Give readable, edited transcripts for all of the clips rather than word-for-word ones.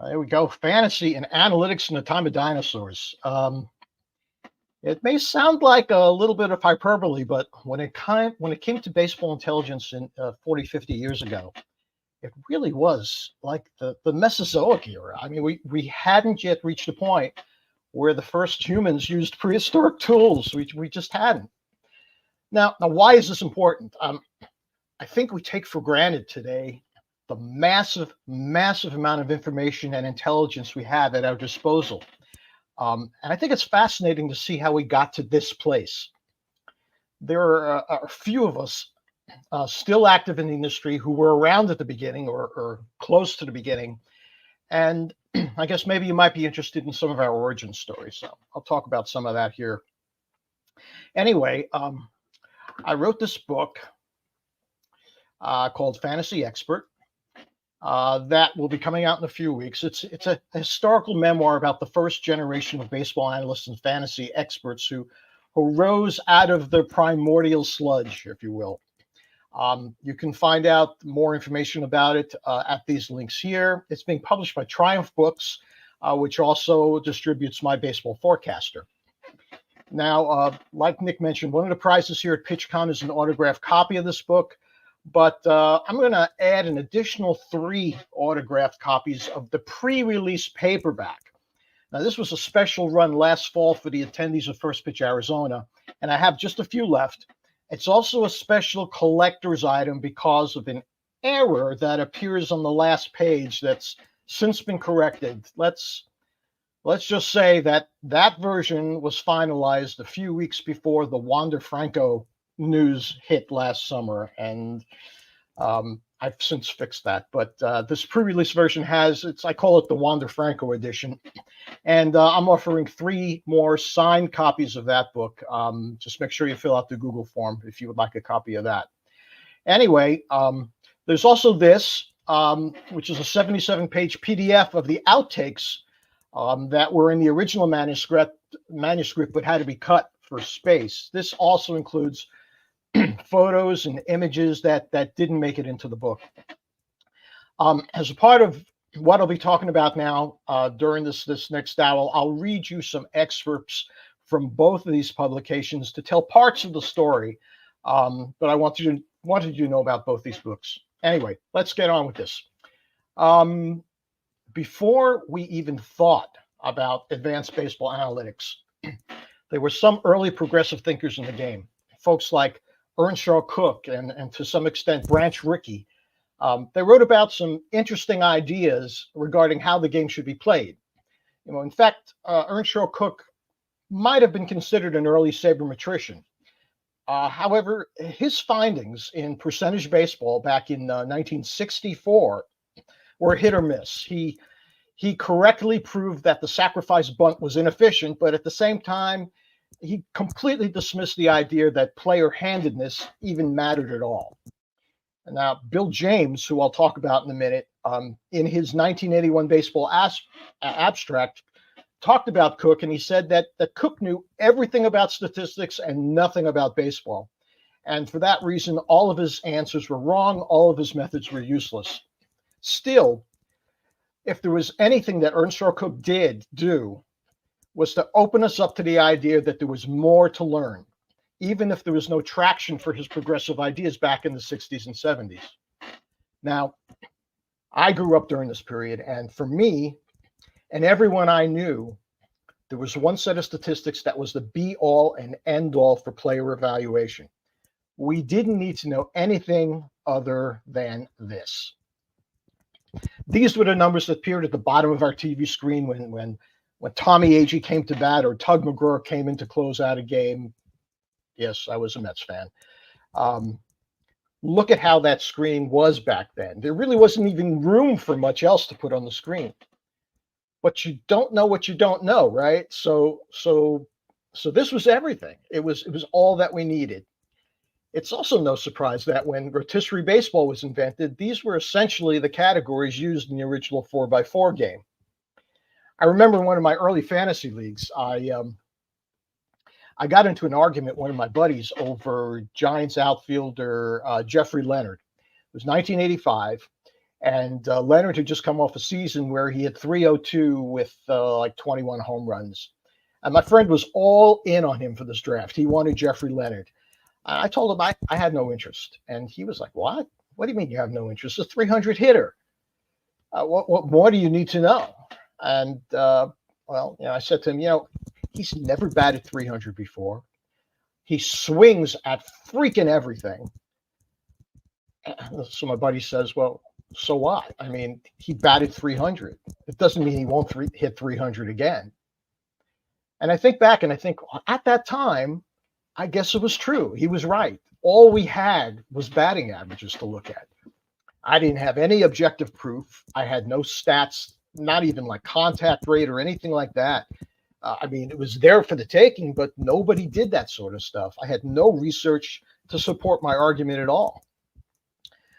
There we go. Fantasy and analytics in the time of dinosaurs. It may sound like a little bit of hyperbole, but when it came to baseball intelligence in 40, 50 years ago, it really was like the Mesozoic era. I mean, we hadn't yet reached a point where the first humans used prehistoric tools. We just hadn't. Now, why is this important? I think we take for granted today the massive, massive amount of information and intelligence we have at our disposal. And I think it's fascinating to see how we got to this place. There are a few of us still active in the industry who were around at the beginning or close to the beginning. And I guess maybe you might be interested in some of our origin stories. So I'll talk about some of that here. Anyway, I wrote this book called Fantasy Expert. That will be coming out in a few weeks. It's a historical memoir about the first generation of baseball analysts and fantasy experts who rose out of the primordial sludge, if you will. You can find out more information about it at these links here. It's being published by Triumph Books, which also distributes My Baseball Forecaster. Now, like Nick mentioned, one of the prizes here at PitchCon is an autographed copy of this book. But I'm going to add an additional 3 autographed copies of the pre-release paperback. Now, this was a special run last fall for the attendees of First Pitch Arizona, and I have just a few left. It's also a special collector's item because of an error that appears on the last page that's since been corrected. Let's just say that version was finalized a few weeks before the Wander Franco news hit last summer, and I've since fixed that. But this pre-release version I call it the Wander Franco edition, and I'm offering 3 more signed copies of that book. Just make sure you fill out the Google form if you would like a copy of that. Anyway, there's also this, which is a 77-page PDF of the outtakes that were in the original manuscript but had to be cut for space. This also includes photos and images that didn't make it into the book. As a part of what I'll be talking about now during this next hour, I'll read you some excerpts from both of these publications to tell parts of the story. But I wanted you to know about both these books. Anyway, let's get on with this. Before we even thought about advanced baseball analytics, there were some early progressive thinkers in the game, folks like Earnshaw Cook and to some extent Branch Rickey. They wrote about some interesting ideas regarding how the game should be played. In fact, Earnshaw Cook might have been considered an early sabermetrician. However, his findings in percentage baseball back in 1964 were hit or miss. He correctly proved that the sacrifice bunt was inefficient, but at the same time, he completely dismissed the idea that player handedness even mattered at all. Now, Bill James, who I'll talk about in a minute, in his 1981 baseball abstract, talked about Cook, and he said that Cook knew everything about statistics and nothing about baseball. And for that reason, all of his answers were wrong. All of his methods were useless. Still, if there was anything that Earnshaw Cook did do, was to open us up to the idea that there was more to learn, even if there was no traction for his progressive ideas back in the 60s and 70s. Now, I grew up during this period, and for me and everyone I knew, there was one set of statistics that was the be-all and end-all for player evaluation. We didn't need to know anything other than this. These were the numbers that appeared at the bottom of our TV screen when Tommy Agee came to bat or Tug McGraw came in to close out a game. Yes, I was a Mets fan. Look at how that screen was back then. There really wasn't even room for much else to put on the screen. But you don't know what you don't know, right? So this was everything. It was all that we needed. It's also no surprise that when rotisserie baseball was invented, these were essentially the categories used in the original 4x4 game. I remember in one of my early fantasy leagues, I got into an argument with one of my buddies over Giants outfielder Jeffrey Leonard. It was 1985, And Leonard had just come off a season where he had 302 with like 21 home runs. And my friend was all in on him for this draft. He wanted Jeffrey Leonard. I told him I had no interest. And he was like, what? What do you mean you have no interest? A 300 hitter. What more do you need to know? And, well, I said to him, he's never batted 300 before. He swings at freaking everything. So my buddy says, well, so what? I mean, he batted 300. It doesn't mean he won't hit 300 again. And I think back and I think at that time, I guess it was true. He was right. All we had was batting averages to look at. I didn't have any objective proof. I had no stats, not even like contact rate or anything like that. I mean, it was there for the taking, but nobody did that sort of stuff. I had no research to support my argument at all.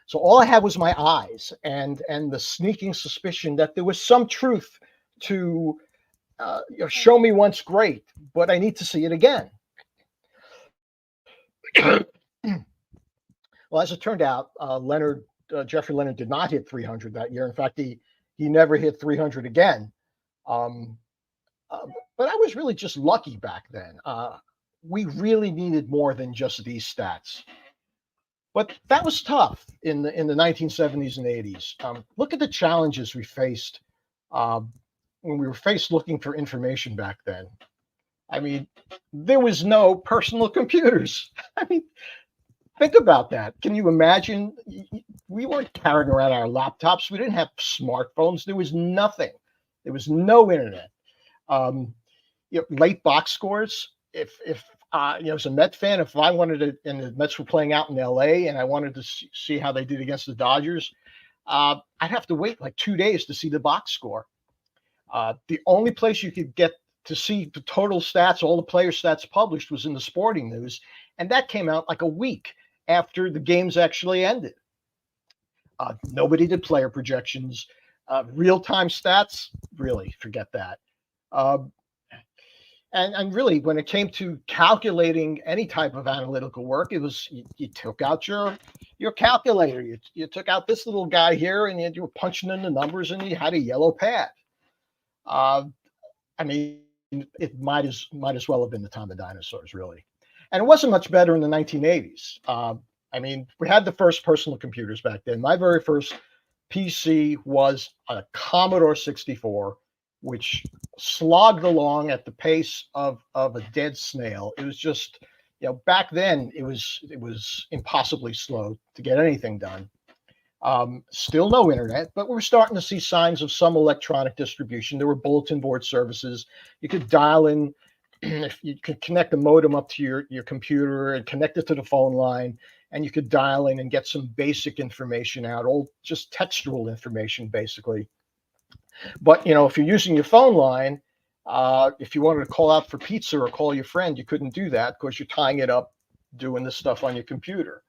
So all I had was my eyes and the sneaking suspicion that there was some truth to show me once great, but I need to see it again. Well, as it turned out, Jeffrey Leonard did not hit 300 that year. In fact, he never hit 300 again. But I was really just lucky back then. We really needed more than just these stats. But that was tough in the 1970s and 80s. Look at the challenges we faced when we were looking for information back then. I mean, there was no personal computers. I mean, think about that. Can you imagine? We weren't carrying around our laptops. We didn't have smartphones. There was nothing. There was no internet. Late box scores. If as a Met fan, if I wanted to, and the Mets were playing out in LA and I wanted to see how they did against the Dodgers, I'd have to wait like 2 days to see the box score. The only place you could get to see the total stats, all the player stats published, was in the Sporting News. And that came out like a week after the games actually ended. Nobody did player projections. Real-time stats, really, forget that. And really, when it came to calculating any type of analytical work, it was you took out your calculator. You took out this little guy here, and you were punching in the numbers, and you had a yellow pad. I mean, it might as well have been the time of dinosaurs, really. And it wasn't much better in the 1980s. I mean, we had the first personal computers back then. My very first PC was a Commodore 64, which slogged along at the pace of a dead snail. It was just, back then it was impossibly slow to get anything done. Still no internet, but we're starting to see signs of some electronic distribution. There were bulletin board services. You could dial in, if you could connect the modem up to your computer and connect it to the phone line, and you could dial in and get some basic information out, all just textual information, basically. But, if you're using your phone line, if you wanted to call out for pizza or call your friend, you couldn't do that because you're tying it up doing this stuff on your computer.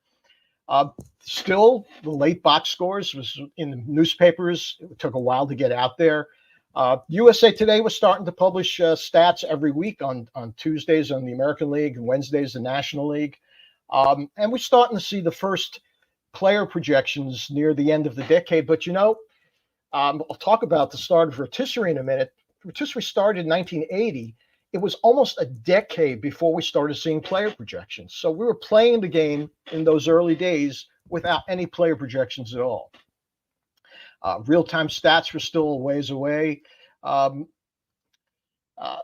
Still, the late box scores was in the newspapers. It took a while to get out there. USA Today was starting to publish stats every week on Tuesdays on the American League and Wednesdays the National League. And we're starting to see the first player projections near the end of the decade. But, I'll talk about the start of rotisserie in a minute. Rotisserie started in 1980. It was almost a decade before we started seeing player projections. So we were playing the game in those early days without any player projections at all. Real-time stats were still a ways away.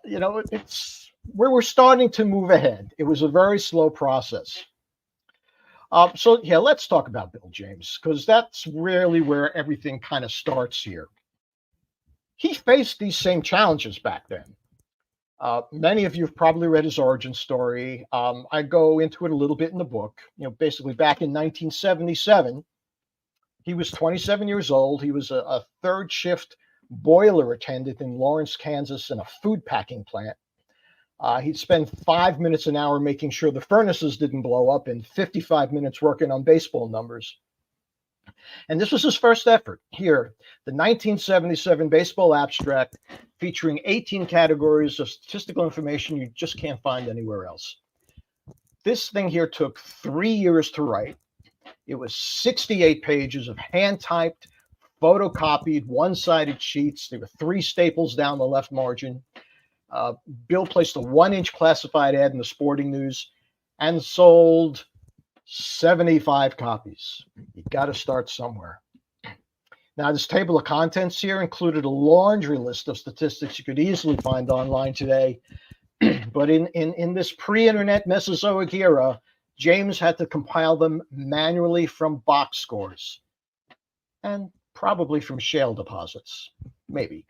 It's where we're starting to move ahead. It was a very slow process. Let's talk about Bill James, because that's really where everything kind of starts here. He faced these same challenges back then. Many of you have probably read his origin story. I go into it a little bit in the book. Basically back in 1977, he was 27 years old. He was a third shift boiler attendant in Lawrence, Kansas, in a food packing plant. He'd spend 5 minutes an hour making sure the furnaces didn't blow up and 55 minutes working on baseball numbers. And this was his first effort. Here, the 1977 Baseball Abstract, featuring 18 categories of statistical information you just can't find anywhere else. This thing here took 3 years to write. It was 68 pages of hand-typed, photocopied one-sided sheets. There were 3 staples down the left margin. Bill placed a 1-inch classified ad in the Sporting News and sold 75 copies. You got to start somewhere. Now, this table of contents here included a laundry list of statistics you could easily find online today. But in this pre-internet Mesozoic era, James had to compile them manually from box scores and probably from shale deposits, maybe.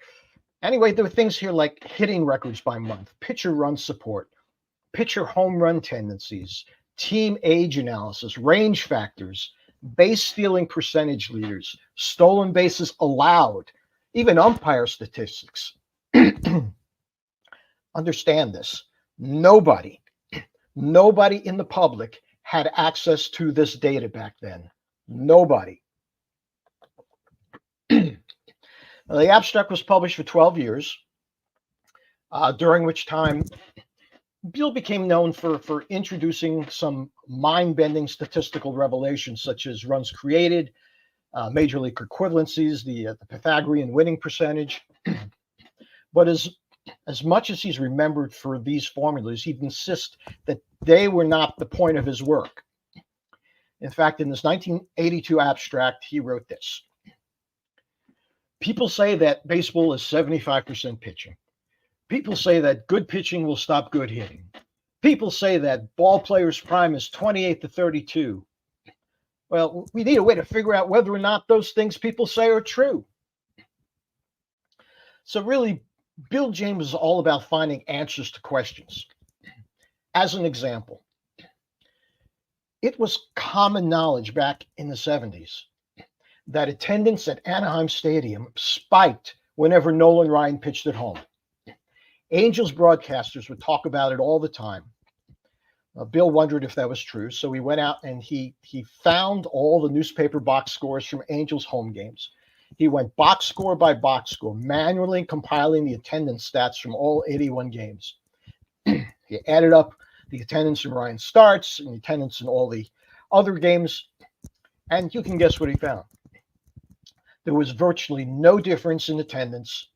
Anyway, there were things here like hitting records by month, pitcher run support, pitcher home run tendencies, team age analysis, range factors, base stealing percentage leaders, stolen bases allowed, even umpire statistics. Understand this. Nobody in the public had access to this data back then. Nobody. The abstract was published for 12 years, during which time Bill became known for introducing some mind-bending statistical revelations, such as runs created, major league equivalencies, the Pythagorean winning percentage. But as much as he's remembered for these formulas, he'd insist that they were not the point of his work. In fact, in this 1982 abstract, he wrote this. People say that baseball is 75% pitching. People say that good pitching will stop good hitting. People say that ball players' prime is 28 to 32. Well, we need a way to figure out whether or not those things people say are true. So really, Bill James is all about finding answers to questions. As an example, it was common knowledge back in the 70s that attendance at Anaheim Stadium spiked whenever Nolan Ryan pitched at home. Angels broadcasters would talk about it all the time. Bill wondered if that was true, so he went out and he found all the newspaper box scores from Angels home games. He went box score by box score, manually compiling the attendance stats from all 81 games. He added up the attendance in Ryan's starts and the attendance in all the other games, and you can guess what he found. There was virtually no difference in attendance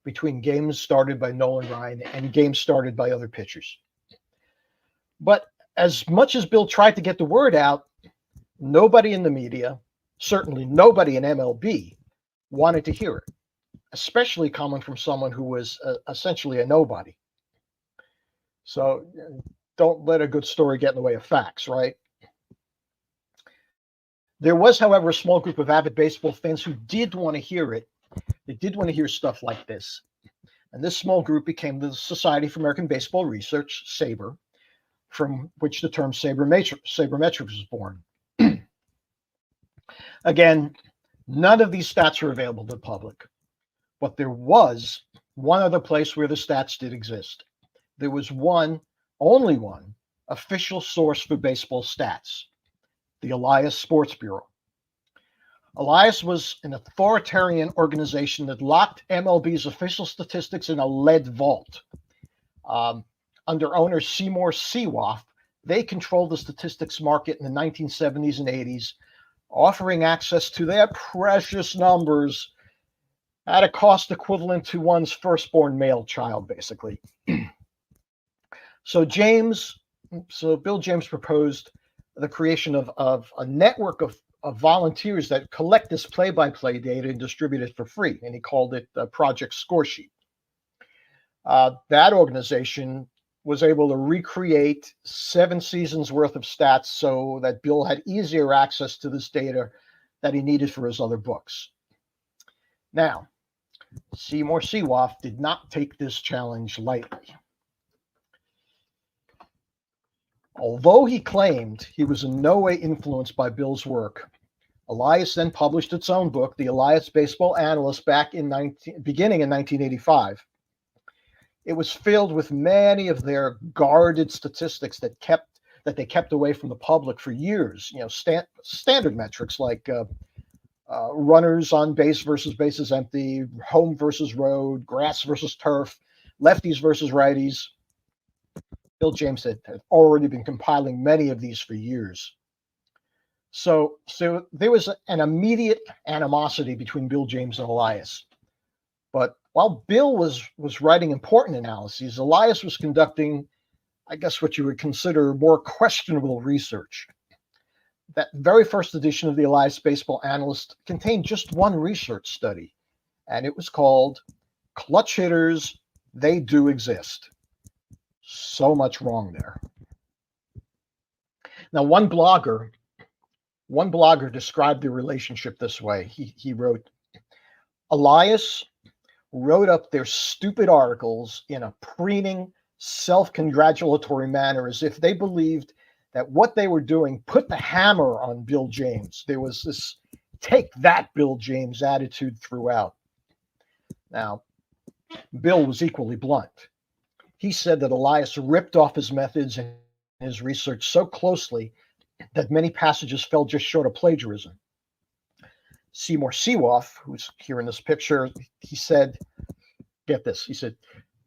between games started by Nolan Ryan and games started by other pitchers. But as much as Bill tried to get the word out, nobody in the media, certainly nobody in MLB, wanted to hear it, especially coming from someone who was essentially a nobody. So don't let a good story get in the way of facts, right? There was, however, a small group of avid baseball fans who did want to hear it. They did want to hear stuff like this. And this small group became the Society for American Baseball Research, SABR, from which the term sabermetrics was born. Again, none of these stats are available to the public, but there was one other place where the stats did exist. There was one, only one, official source for baseball stats, the Elias Sports Bureau. Elias was an authoritarian organization that locked MLB's official statistics in a lead vault. Under owner Seymour Seawoff, they controlled the statistics market in the 1970s and 80s, offering access to their precious numbers at a cost equivalent to one's firstborn male child, basically. So Bill James proposed the creation of a network of volunteers that collect this play-by-play data and distribute it for free, and he called it Project Scoresheet. That organization was able to recreate 7 seasons worth of stats so that Bill had easier access to this data that he needed for his other books. Now, Seymour Seawoff did not take this challenge lightly. Although he claimed he was in no way influenced by Bill's work, Elias then published its own book, The Elias Baseball Analyst, beginning in 1985. It was filled with many of their guarded statistics that they kept away from the public for years. Standard metrics like runners on base versus bases empty, home versus road, grass versus turf, lefties versus righties. Bill James had already been compiling many of these for years. So there was an immediate animosity between Bill James and Elias. But while Bill was writing important analyses, Elias was conducting, I guess, what you would consider more questionable research. That very first edition of the Elias Baseball Analyst contained just one research study, and it was called Clutch Hitters, They Do Exist. So much wrong there. Now, one blogger described the relationship this way. He wrote, Elias wrote up their stupid articles in a preening, self-congratulatory manner, as if they believed that what they were doing put the hammer on Bill James. There was this take that Bill James attitude throughout. Now, Bill was equally blunt. He said that Elias ripped off his methods and his research so closely that many passages fell just short of plagiarism. Seymour Seawoff, who's here in this picture, he said, get this, he said,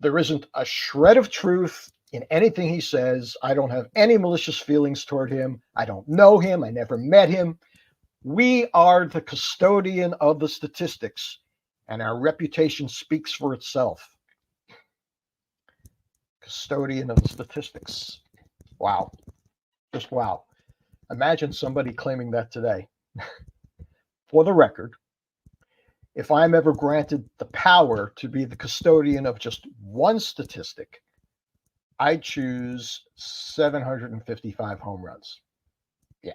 there isn't a shred of truth in anything he says. I don't have any malicious feelings toward him. I don't know him. I never met him. We are the custodian of the statistics, and our reputation speaks for itself. Custodian of the statistics. Wow. Just wow. Imagine somebody claiming that today. For the record, if I'm ever granted the power to be the custodian of just one statistic, I'd choose 755 home runs. Yeah.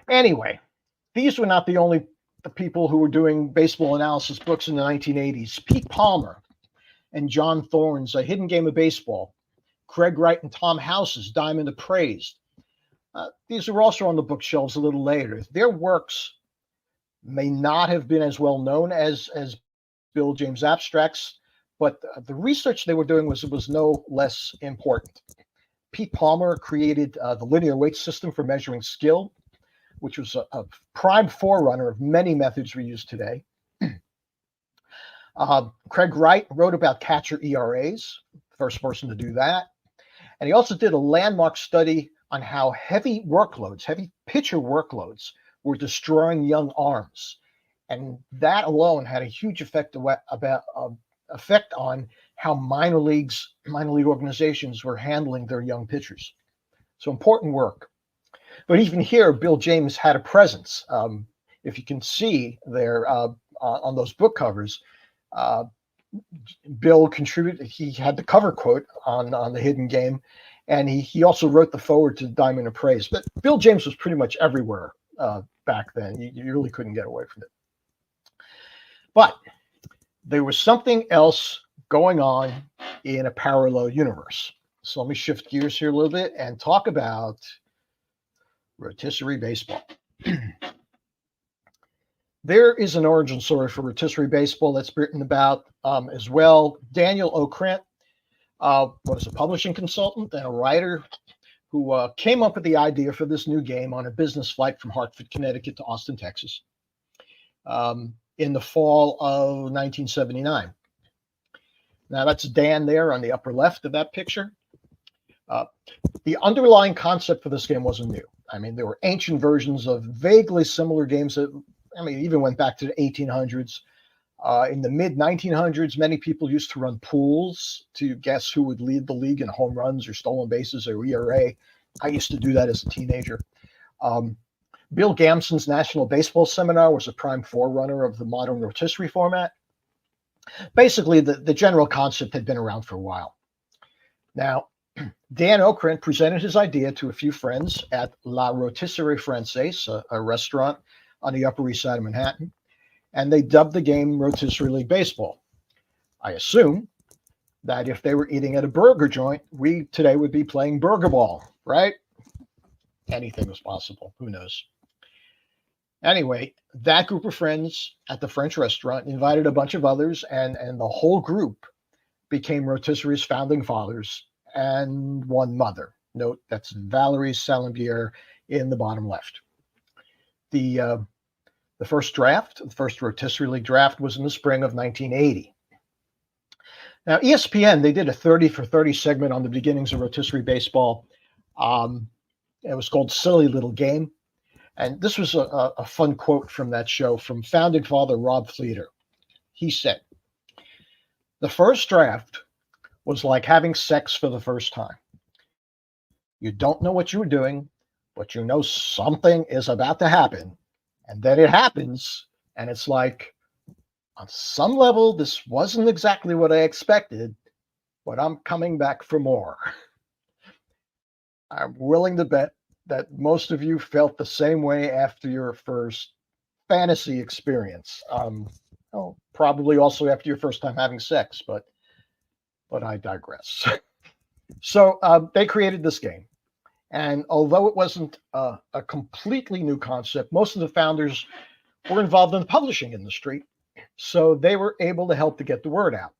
Anyway, these were not the only people who were doing baseball analysis books in the 1980s. Pete Palmer and John Thorne's A Hidden Game of Baseball, Craig Wright and Tom House's Diamond Appraised. These are also on the bookshelves a little later. Their works may not have been as well known as Bill James abstracts, but the research they were doing was no less important. Pete Palmer created the linear weight system for measuring skill, which was a prime forerunner of many methods we use today. Craig Wright wrote about catcher ERAs, first person to do that. And he also did a landmark study on how heavy pitcher workloads were destroying young arms. And that alone had a huge effect on how minor league organizations were handling their young pitchers. So important work. But even here, Bill James had a presence. If you can see there on those book covers, Bill contributed. He had the cover quote on The Hidden Game, and he also wrote the foreword to Diamond Appraised. But Bill James was pretty much everywhere back then. You really couldn't get away from it. But there was something else going on in a parallel universe. So let me shift gears here a little bit and talk about rotisserie baseball. There is an origin story for rotisserie baseball that's written about as well. Daniel Okrent was a publishing consultant and a writer who came up with the idea for this new game on a business flight from Hartford, Connecticut to Austin, Texas, in the fall of 1979. Now that's Dan there on the upper left of that picture. The underlying concept for this game wasn't new. I mean, there were ancient versions of vaguely similar games that, even went back to the 1800s. In the mid-1900s, many people used to run pools to guess who would lead the league in home runs or stolen bases or ERA. I used to do that as a teenager. Bill Gamson's National Baseball Seminar was a prime forerunner of the modern rotisserie format. Basically, the general concept had been around for a while. Now, Dan Okrent presented his idea to a few friends at La Rotisserie Française, a restaurant on the Upper East Side of Manhattan, and they dubbed the game Rotisserie League Baseball. I assume that if they were eating at a burger joint, we today would be playing burger ball, right? Anything was possible. Who knows? Anyway, that group of friends at the French restaurant invited a bunch of others, and the whole group became Rotisserie's founding fathers and one mother. Note that's Valérie Salambier in the bottom left. The first draft, the first Rotisserie League draft, was in the spring of 1980. Now, ESPN, they did a 30 for 30 segment on the beginnings of rotisserie baseball. It was called Silly Little Game. And this was a fun quote from that show from founding father Rob Fleeter. He said, "The first draft was like having sex for the first time. You don't know what you're doing, but you know something is about to happen. And then it happens, and it's like, on some level, this wasn't exactly what I expected, but I'm coming back for more." I'm willing to bet that most of you felt the same way after your first fantasy experience. Oh, probably also after your first time having sex, but I digress. So they created this game, and although it wasn't a completely new concept, most of the founders were involved in the publishing industry, so they were able to help to get the word out.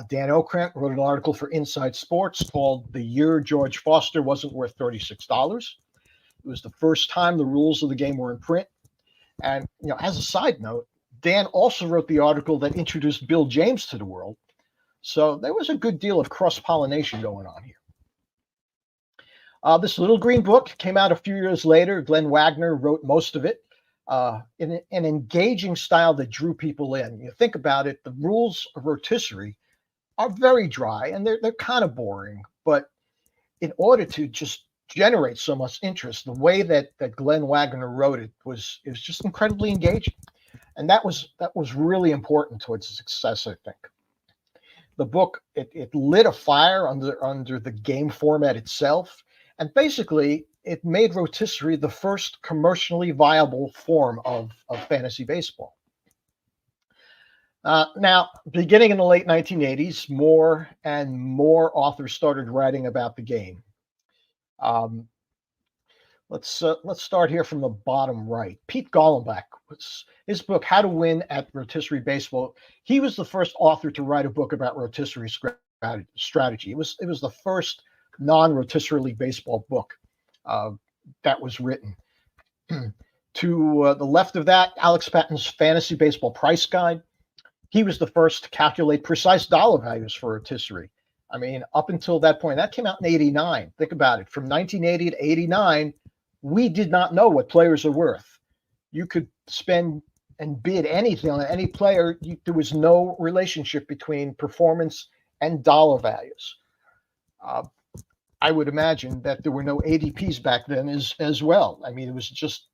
Dan Okrent wrote an article for Inside Sports called "The Year George Foster Wasn't Worth $36." It was the first time the rules of the game were in print. And as a side note, Dan also wrote the article that introduced Bill James to the world. So there was a good deal of cross-pollination going on here. This little green book came out a few years later. Glenn Wagner wrote most of it in an engaging style that drew people in. You think about it, the rules of rotisserie are very dry and they're kind of boring. But in order to just generate so much interest, the way that Glenn Wagner wrote it was just incredibly engaging. And that was really important towards its success, I think. The book, it lit a fire under the game format itself. And basically, it made rotisserie the first commercially viable form of fantasy baseball. Now, beginning in the late 1980s, more and more authors started writing about the game. Let's start here from the bottom right. Pete Gollenbach, his book, How to Win at Rotisserie Baseball. He was the first author to write a book about rotisserie strategy. It was the first non-rotisserie league baseball book that was written. To the left of that, Alex Patton's Fantasy Baseball Price Guide. He was the first to calculate precise dollar values for rotisserie. I mean, up until that point, that came out in '89. Think about it. From 1980 to '89, we did not know what players are worth. You could spend and bid anything on any player. There was no relationship between performance and dollar values. I would imagine that there were no ADPs back then as well. I mean, it was just,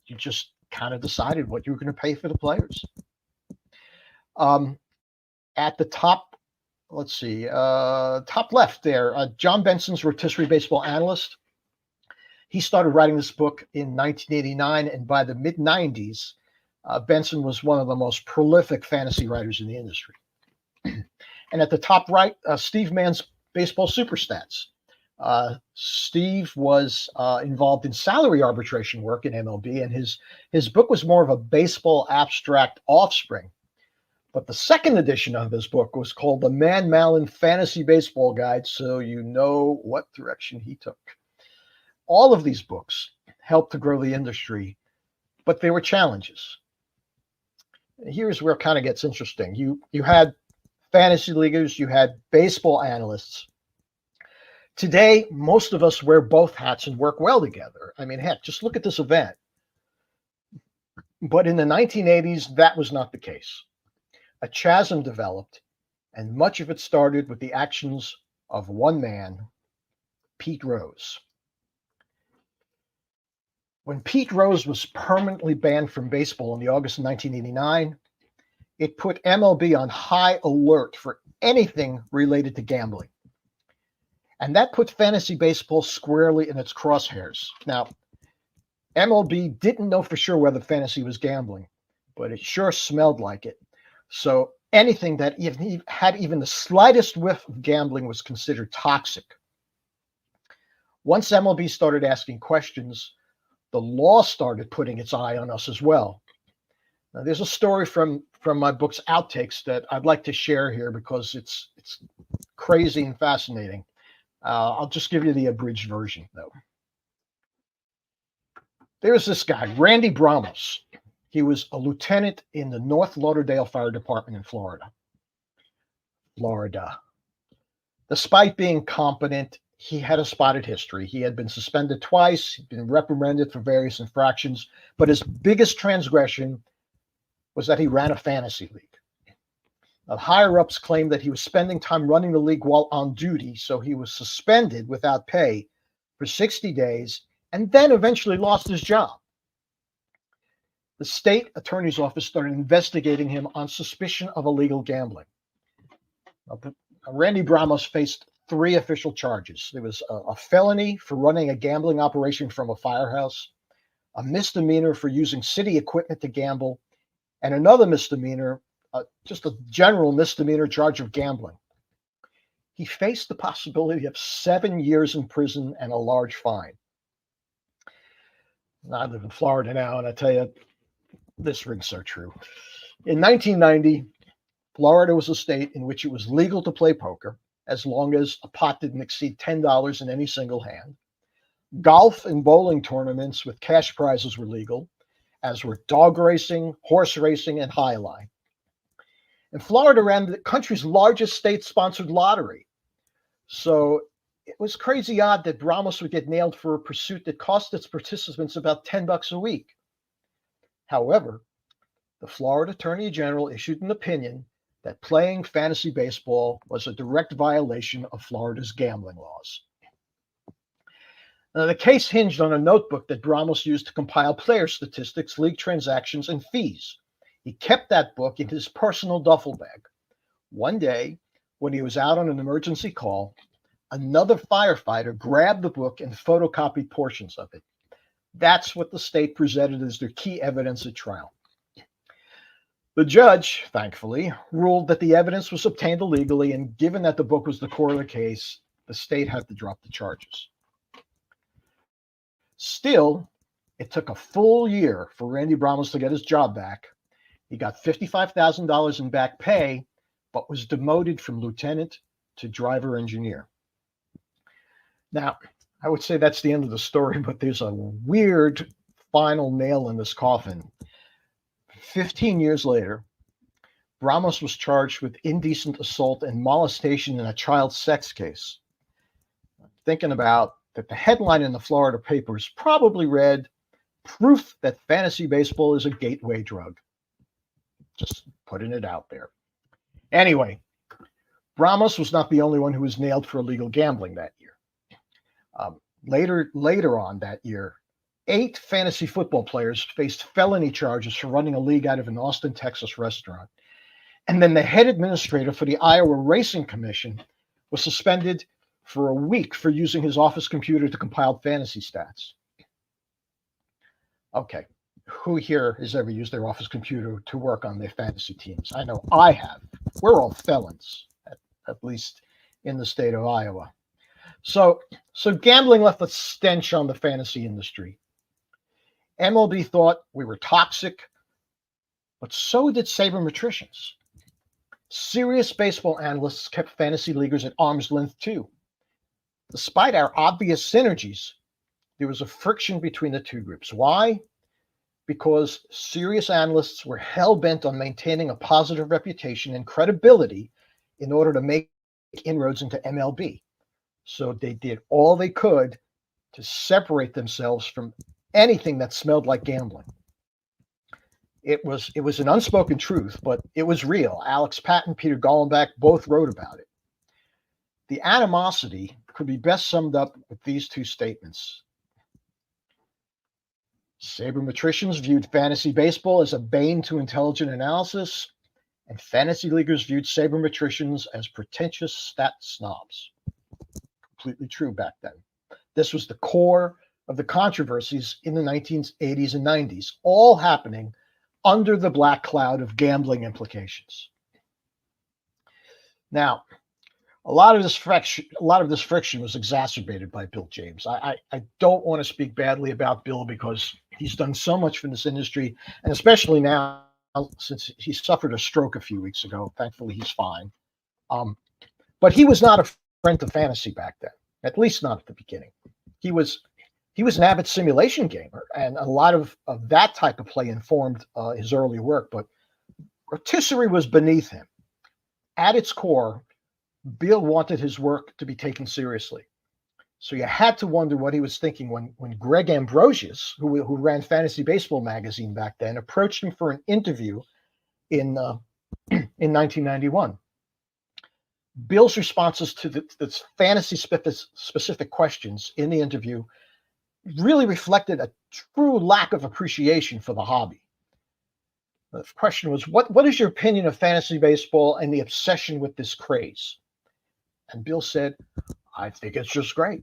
you just kind of decided what you were going to pay for the players. At the top, let's see, top left there, John Benson's Rotisserie Baseball Analyst. He started writing this book in 1989, and by the mid-90s, Benson was one of the most prolific fantasy writers in the industry. And at the top right, Steve Mann's Baseball Superstats. Steve was involved in salary arbitration work in MLB, and his book was more of a baseball abstract offspring. But the second edition of his book was called The Man Mallon Fantasy Baseball Guide, so you know what direction he took. All of these books helped to grow the industry, but there were challenges. Here's where it kind of gets interesting. You had fantasy leaguers, you had baseball analysts. Today, most of us wear both hats and work well together. I mean, heck, just look at this event. But in the 1980s, that was not the case. A chasm developed, and much of it started with the actions of one man, Pete Rose. When Pete Rose was permanently banned from baseball in the August of 1989, it put MLB on high alert for anything related to gambling. And that put fantasy baseball squarely in its crosshairs. Now, MLB didn't know for sure whether fantasy was gambling, but it sure smelled like it. So anything that had even the slightest whiff of gambling was considered toxic. Once MLB started asking questions, the law started putting its eye on us as well. Now, there's a story from my book's outtakes that I'd like to share here because it's crazy and fascinating. I'll just give you the abridged version, though. There's this guy, Randy Bramos. He was a lieutenant in the North Lauderdale Fire Department in Florida. Despite being competent, he had a spotted history. He had been suspended twice, he'd been reprimanded for various infractions, but his biggest transgression was that he ran a fantasy league. Higher-ups claimed that he was spending time running the league while on duty, so he was suspended without pay for 60 days and then eventually lost his job. The state attorney's office started investigating him on suspicion of illegal gambling. Randy Bramos faced 3 official charges. There was a felony for running a gambling operation from a firehouse, a misdemeanor for using city equipment to gamble, and another misdemeanor, just a general misdemeanor charge of gambling. He faced the possibility of 7 years in prison and a large fine. I live in Florida now, and I tell you, this rings so true. In 1990, Florida was a state in which it was legal to play poker as long as a pot didn't exceed $10 in any single hand. Golf and bowling tournaments with cash prizes were legal, as were dog racing, horse racing, and jai alai. And Florida ran the country's largest state-sponsored lottery. So it was crazy odd that Bramos would get nailed for a pursuit that cost its participants about $10 a week. However, the Florida Attorney General issued an opinion that playing fantasy baseball was a direct violation of Florida's gambling laws. Now, the case hinged on a notebook that Bramos used to compile player statistics, league transactions, and fees. He kept that book in his personal duffel bag. One day, when he was out on an emergency call, another firefighter grabbed the book and photocopied portions of it. That's what the state presented as their key evidence at trial. The judge, thankfully, ruled that the evidence was obtained illegally, and given that the book was the core of the case, the state had to drop the charges. Still, it took a full year for Randy Bramos to get his job back. He got $55,000 in back pay, but was demoted from lieutenant to driver engineer. Now, I would say that's the end of the story, but there's a weird final nail in this coffin. 15 years later, Bramos was charged with indecent assault and molestation in a child sex case. Thinking about that, the headline in the Florida papers probably read, "Proof that fantasy baseball is a gateway drug." Just putting it out there. Anyway, Bramos was not the only one who was nailed for illegal gambling that year. Later on that year, 8 fantasy football players faced felony charges for running a league out of an Austin, Texas restaurant. And then the head administrator for the Iowa Racing Commission was suspended for a week for using his office computer to compile fantasy stats. Okay, who here has ever used their office computer to work on their fantasy teams? I know I have. We're all felons, at least in the state of Iowa. So gambling left a stench on the fantasy industry. MLB thought we were toxic, but so did sabermetricians. Serious baseball analysts kept fantasy leaguers at arm's length too. Despite our obvious synergies, there was a friction between the two groups. Why? Because serious analysts were hell-bent on maintaining a positive reputation and credibility in order to make inroads into MLB. So they did all they could to separate themselves from anything that smelled like gambling. It was an unspoken truth, but it was real. Alex Patton, Peter Gollenbach both wrote about it. The animosity could be best summed up with these 2 statements. Sabermetricians viewed fantasy baseball as a bane to intelligent analysis, and fantasy leaguers viewed sabermetricians as pretentious stat snobs. Completely true back then. This was the core of the controversies in the 1980s and 90s, all happening under the black cloud of gambling implications. Now, a lot of this friction was exacerbated by Bill James. I don't want to speak badly about Bill because he's done so much for this industry, and especially now since he suffered a stroke a few weeks ago. Thankfully, he's fine. But he was not a friend of fantasy back then, at least not at the beginning. He was an avid simulation gamer, and a lot of that type of play informed his early work, but rotisserie was beneath him. At its core, Bill wanted his work to be taken seriously. So you had to wonder what he was thinking when Greg Ambrosius, who ran Fantasy Baseball magazine back then, approached him for an interview in 1991. Bill's responses to the fantasy specific questions in the interview really reflected a true lack of appreciation for the hobby. The question was, what is your opinion of fantasy baseball and the obsession with this craze? And Bill said, I think it's just great.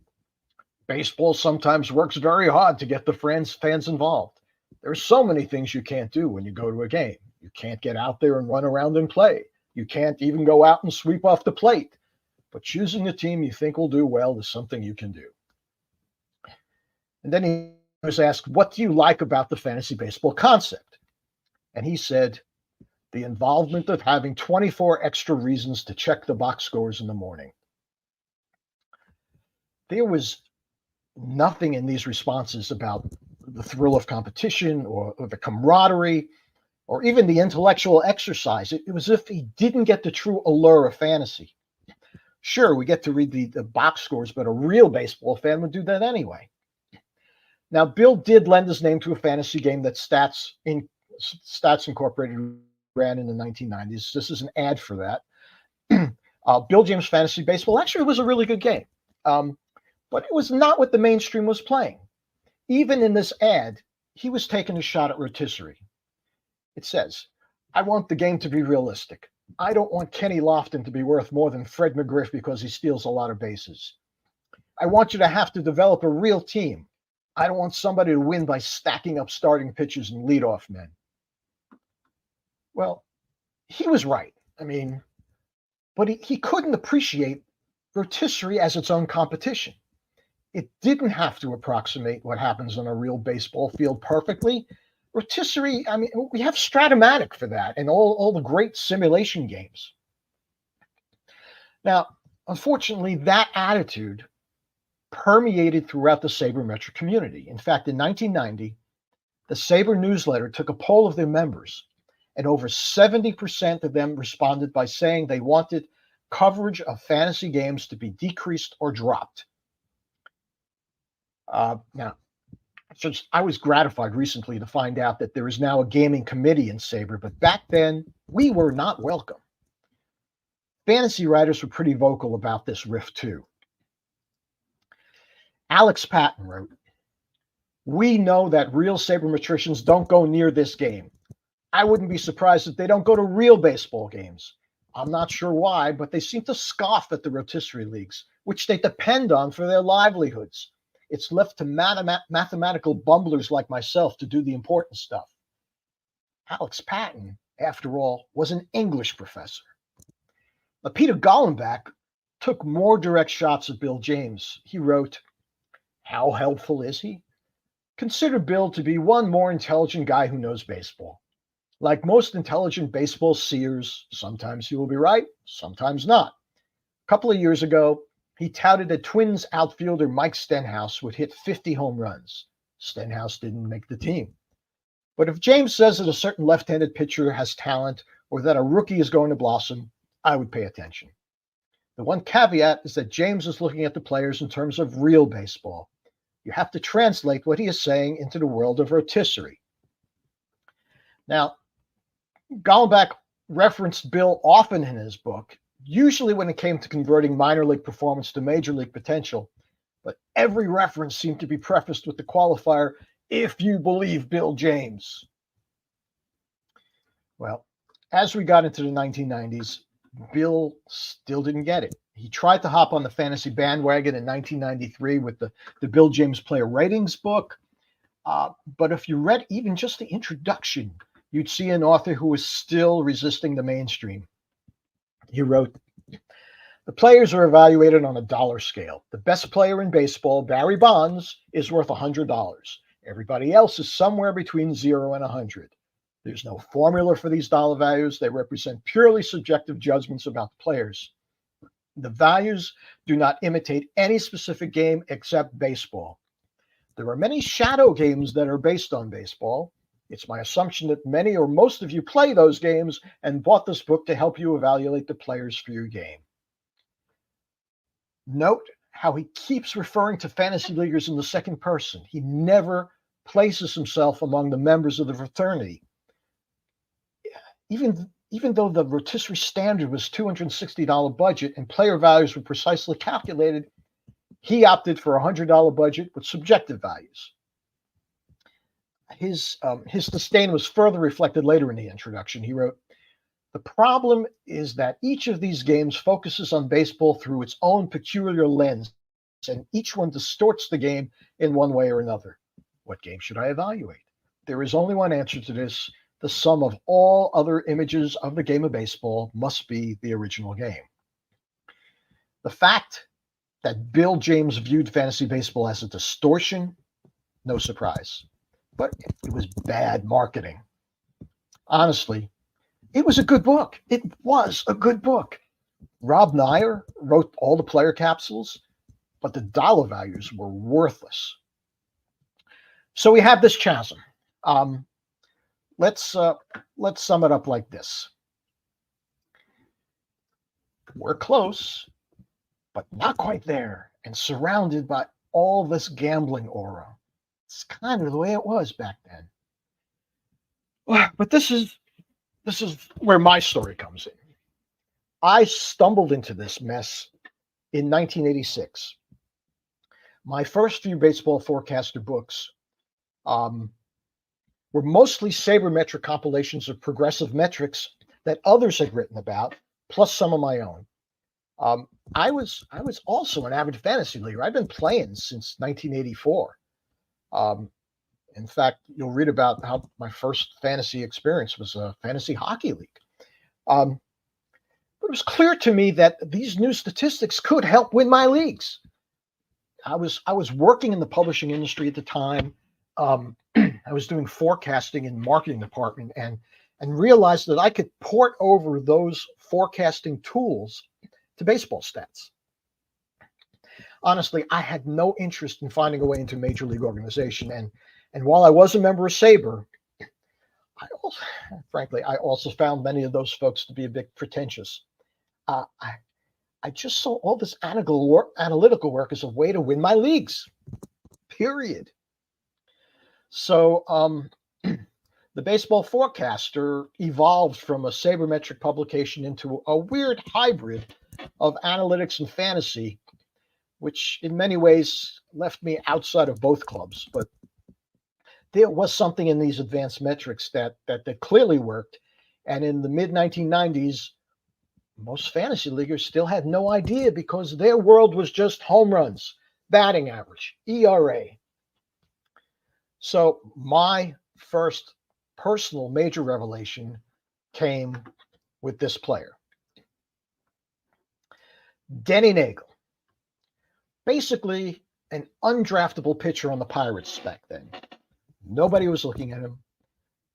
Baseball sometimes works very hard to get the fans involved. There's so many things you can't do when you go to a game. You can't get out there and run around and play. You can't even go out and sweep off the plate. But choosing the team you think will do well is something you can do. And then he was asked, what do you like about the fantasy baseball concept? And he said, the involvement of having 24 extra reasons to check the box scores in the morning. There was nothing in these responses about the thrill of competition or the camaraderie or even the intellectual exercise. It was as if he didn't get the true allure of fantasy. Sure, we get to read the box scores, but a real baseball fan would do that anyway. Now, Bill did lend his name to a fantasy game that Stats Incorporated ran in the 1990s. This is an ad for that. Bill James Fantasy Baseball actually was a really good game, but it was not what the mainstream was playing. Even in this ad, he was taking a shot at rotisserie. It says, I want the game to be realistic. I don't want Kenny Lofton to be worth more than Fred McGriff because he steals a lot of bases. I want you to have to develop a real team. I don't want somebody to win by stacking up starting pitchers and leadoff men. Well, he was right. I mean, but he couldn't appreciate rotisserie as its own competition. It didn't have to approximate what happens on a real baseball field perfectly. Rotisserie, I mean, we have Stratomatic for that and all the great simulation games. Now, unfortunately, that attitude permeated throughout the sabermetric community. In fact, in 1990, the Saber newsletter took a poll of their members, and over 70% of them responded by saying they wanted coverage of fantasy games to be decreased or dropped. Now, since I was gratified recently to find out that there is now a gaming committee in Saber, but back then we were not welcome. Fantasy writers were pretty vocal about this rift too. Alex Patton wrote, we know that real sabermetricians don't go near this game. I wouldn't be surprised if they don't go to real baseball games. I'm not sure why, but they seem to scoff at the rotisserie leagues, which they depend on for their livelihoods. It's left to mathematical bumblers like myself to do the important stuff. Alex Patton, after all, was an English professor. But Peter Gollenbach took more direct shots at Bill James. He wrote, how helpful is he? Consider Bill to be one more intelligent guy who knows baseball. Like most intelligent baseball seers, sometimes he will be right, sometimes not. A couple of years ago, he touted that Twins outfielder Mike Stenhouse would hit 50 home runs. Stenhouse didn't make the team. But if James says that a certain left-handed pitcher has talent or that a rookie is going to blossom, I would pay attention. The one caveat is that James is looking at the players in terms of real baseball. You have to translate what he is saying into the world of rotisserie. Now, Gollenbach referenced Bill often in his book, usually when it came to converting minor league performance to major league potential, but every reference seemed to be prefaced with the qualifier, if you believe Bill James. Well, as we got into the 1990s, Bill still didn't get it. He tried to hop on the fantasy bandwagon in 1993 with the Bill James Player Ratings book, but if you read even just the introduction, you'd see an author who was still resisting the mainstream. He wrote, the players are evaluated on a dollar scale. The best player in baseball, Barry Bonds, is worth $100. Everybody else is somewhere between 0 and 100. There's no formula for these dollar values. They represent purely subjective judgments about the players. The values do not imitate any specific game except baseball. There are many shadow games that are based on baseball. It's my assumption that many or most of you play those games and bought this book to help you evaluate the players for your game. Note how he keeps referring to fantasy leaguers in the second person. He never places himself among the members of the fraternity. Even though the rotisserie standard was $260 budget and player values were precisely calculated, he opted for a $100 budget with subjective values. His disdain was further reflected later in the introduction. He wrote, "The problem is that each of these games focuses on baseball through its own peculiar lens, and each one distorts the game in one way or another. What game should I evaluate? There is only one answer to this. The sum of all other images of the game of baseball must be the original game." The fact that Bill James viewed fantasy baseball as a distortion, no surprise. But it was bad marketing. Honestly, it was a good book. It was a good book. Rob Nair wrote all the player capsules, but the dollar values were worthless. So we have this chasm. Let's sum it up like this. We're close, but not quite there, and surrounded by all this gambling aura. It's kind of the way it was back then. But this is where my story comes in. I stumbled into this mess in 1986. My first few baseball forecaster books were mostly sabermetric compilations of progressive metrics that others had written about, plus some of my own. I was also an avid fantasy leaguer. I've been playing since 1984. In fact, you'll read about how my first fantasy experience was a fantasy hockey league. But it was clear to me that these new statistics could help win my leagues. I was working in the publishing industry at the time. I was doing forecasting in marketing department and realized that I could port over those forecasting tools to baseball stats. Honestly, I had no interest in finding a way into major league organization. And while I was a member of SABR, I also found many of those folks to be a bit pretentious. I just saw all this analytical work as a way to win my leagues, period. So the Baseball Forecaster evolved from a sabermetric publication into a weird hybrid of analytics and fantasy, which in many ways left me outside of both clubs. But there was something in these advanced metrics that clearly worked. And in the mid-1990s, most fantasy leaguers still had no idea because their world was just home runs, batting average, ERA. So my first personal major revelation came with this player, Denny Nagel. Basically an undraftable pitcher on the Pirates back then. Nobody was looking at him.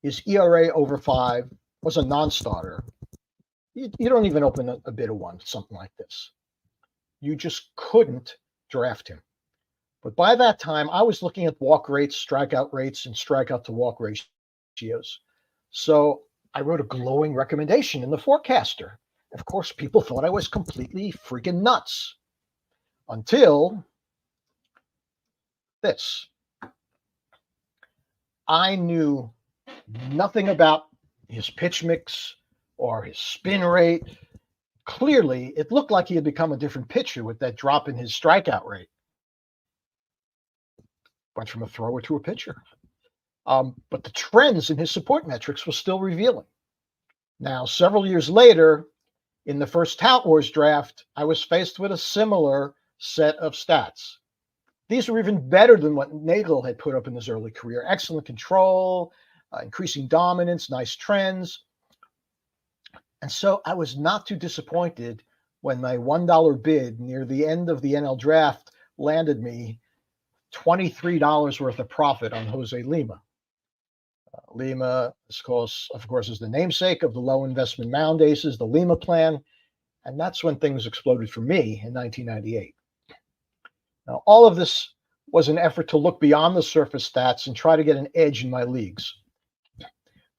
His ERA over 5 was a non-starter. You don't even open a bid of one, something like this. You just couldn't draft him. But by that time, I was looking at walk rates, strikeout rates, and strikeout to walk ratios. So I wrote a glowing recommendation in the Forecaster. Of course, people thought I was completely freaking nuts. Until this. I knew nothing about his pitch mix or his spin rate. Clearly, it looked like he had become a different pitcher with that drop in his strikeout rate. Went from a thrower to a pitcher. But the trends in his support metrics were still revealing. Now, several years later, in the first Tout Wars draft, I was faced with a similar set of stats. These were even better than what Nagel had put up in his early career. Excellent control, increasing dominance, nice trends. And so I was not too disappointed when my $1 bid near the end of the NL draft landed me $23 worth of profit on Jose Lima. Lima, of course, is the namesake of the low investment mound aces, the Lima plan. And that's when things exploded for me in 1998. Now, all of this was an effort to look beyond the surface stats and try to get an edge in my leagues.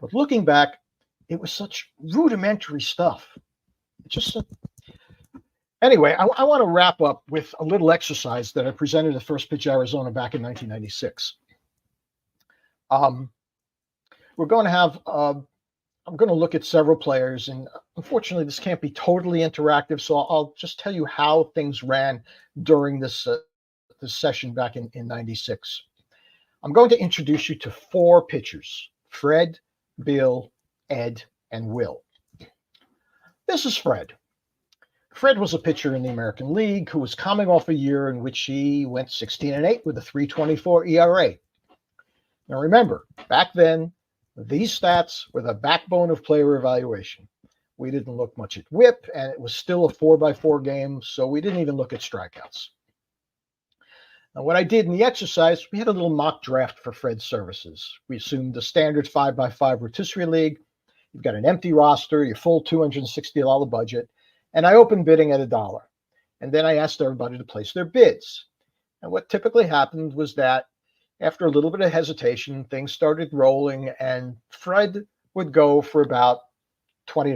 But looking back, it was such rudimentary stuff. Anyway, I want to wrap up with a little exercise that I presented at First Pitch Arizona back in 1996. We're going to have, I'm going to look at several players, and unfortunately, this can't be totally interactive, so I'll just tell you how things ran during this session back in 96. I'm going to introduce you to 4 pitchers: Fred, Bill, Ed, and Will. This is Fred. Fred was a pitcher in the American League who was coming off a year in which he went 16-8 with a 3.24 ERA. Now remember, back then, these stats were the backbone of player evaluation. We didn't look much at WHIP, and it was still a 4x4 game, so we didn't even look at strikeouts. Now, what I did in the exercise, we had a little mock draft for Fred's services. We assumed the standard 5x5 rotisserie league. You've got an empty roster, your full $260 budget, and I opened bidding at $1. And then I asked everybody to place their bids. And what typically happened was that after a little bit of hesitation, things started rolling, and Fred would go for about $20.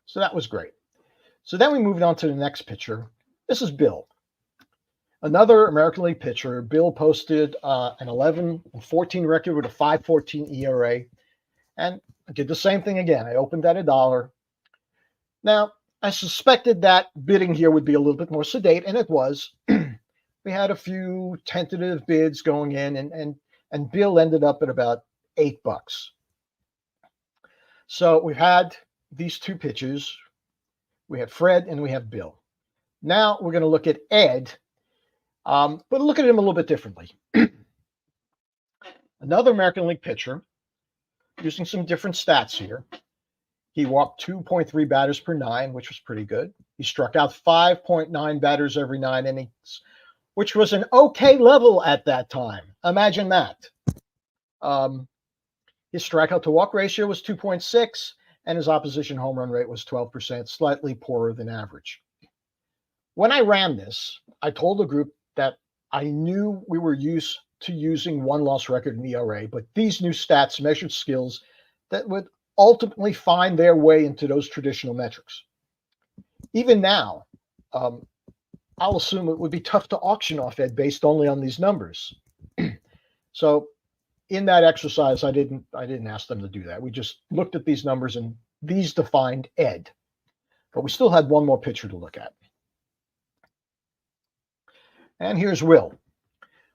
So that was great. So then we moved on to the next pitcher. This is Bill. Another American League pitcher. Bill posted an 11-14 record with a 5.14 ERA. And I did the same thing again. I opened at $1. Now, I suspected that bidding here would be a little bit more sedate, and it was. We had a few tentative bids going in, and Bill ended up at about $8. So we've had these 2 pitchers. We have Fred and we have Bill. Now we're going to look at Ed, but look at him a little bit differently. Another American League pitcher, using some different stats here. He walked 2.3 batters per 9, which was pretty good. He struck out 5.9 batters every 9 innings, which was an okay level at that time. Imagine that. His strikeout to walk ratio was 2.6, and his opposition home run rate was 12%, slightly poorer than average. When I ran this, I told the group that I knew we were used to using one-loss record in ERA, but these new stats measured skills that would ultimately find their way into those traditional metrics. Even now, I'll assume it would be tough to auction off Ed based only on these numbers. So in that exercise, I didn't ask them to do that. We just looked at these numbers, and these defined Ed. But we still had one more pitcher to look at. And here's Will.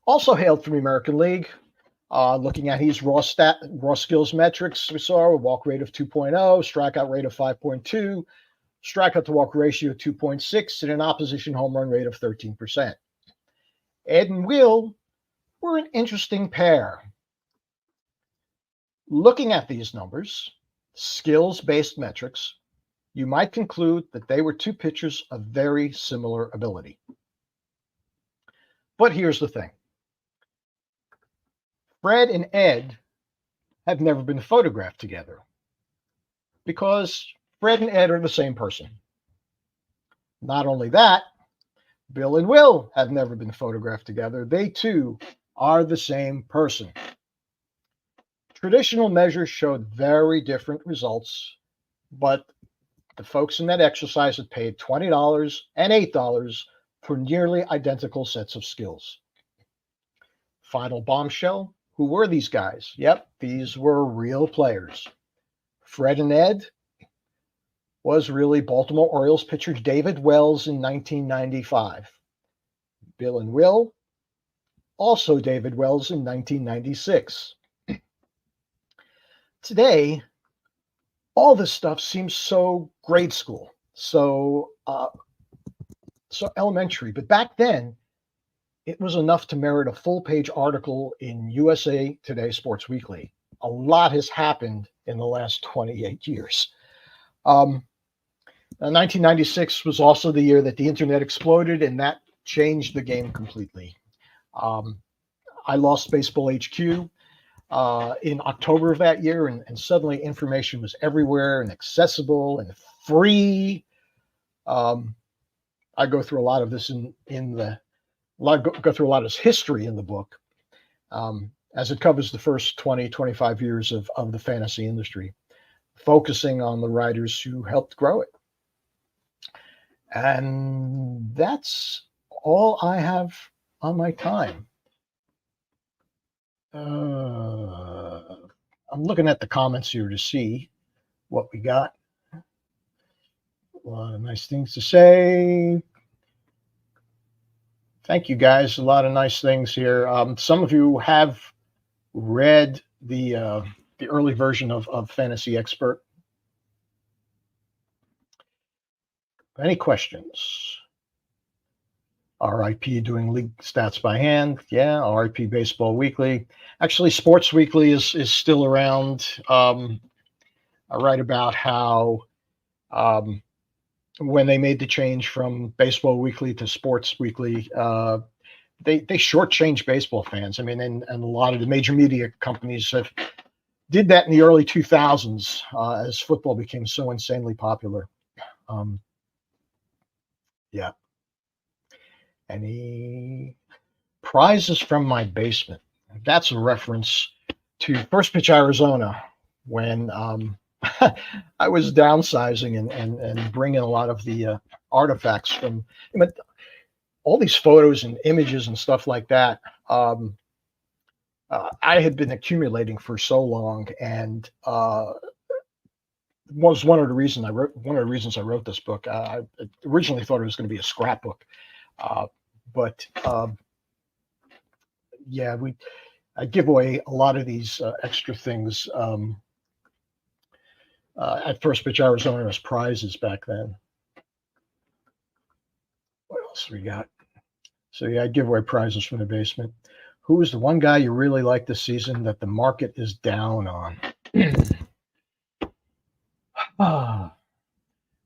Also hailed from the American League. Looking at his raw skills metrics, we saw a walk rate of 2.0, strikeout rate of 5.2, strikeout to walk ratio of 2.6, and an opposition home run rate of 13%. Ed and Will were an interesting pair. Looking at these numbers, skills-based metrics, you might conclude that they were 2 pitchers of very similar ability. But here's the thing. Fred and Ed have never been photographed together because Fred and Ed are the same person. Not only that, Bill and Will have never been photographed together. They too are the same person. Traditional measures showed very different results, but the folks in that exercise had paid $20 and $8 for nearly identical sets of skills. Final bombshell. Who were these guys? Yep, these were real players. Fred and Ed was really Baltimore Orioles pitcher David Wells in 1995. Bill and Will, also David Wells in 1996. Today, all this stuff seems so grade school, so elementary. But back then, it was enough to merit a full-page article in USA Today Sports Weekly. A lot has happened in the last 28 years. 1996 was also the year that the internet exploded, and that changed the game completely. I lost Baseball HQ in October of that year, and suddenly information was everywhere and accessible and free. I go through a lot of this go through a lot of this history in the book, as it covers the first 20, 25 years of the fantasy industry, focusing on the writers who helped grow it. And that's all I have on my time. I'm looking at the comments here to see what we got. A lot of nice things to say. Thank you, guys. A lot of nice things here. Some of you have read the early version of Fantasy Expert. Any questions? RIP doing league stats by hand. Yeah, RIP Baseball Weekly. Actually, Sports Weekly is still around. I write about how when they made the change from Baseball Weekly to Sports Weekly, they shortchanged baseball fans. I mean, and a lot of the major media companies did that in the early 2000s as football became so insanely popular. Yeah. Any prizes from my basement? That's a reference to First Pitch Arizona when I was downsizing and bringing a lot of the artifacts from all these photos and images and stuff like that. I had been accumulating for so long, and was one of the reasons I wrote this book. I originally thought it was going to be a scrapbook, but yeah, I give away a lot of these extra things at First Pitch Arizona as prizes back then. What else we got? So yeah, I give away prizes from the basement. Who is the one guy you really like this season that the market is down on? How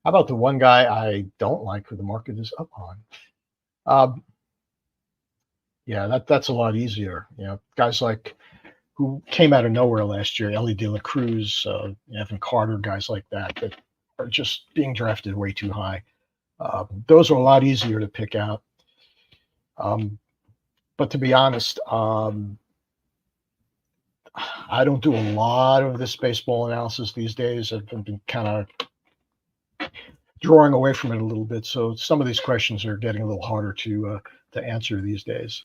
about the one guy I don't like who the market is up on? Yeah, that's a lot easier. Guys like who came out of nowhere last year, Ellie De La Cruz, Evan Carter, guys like that are just being drafted way too high. Those are a lot easier to pick out. But to be honest, I don't do a lot of this baseball analysis these days. I've been kind of drawing away from it a little bit. So some of these questions are getting a little harder to answer these days.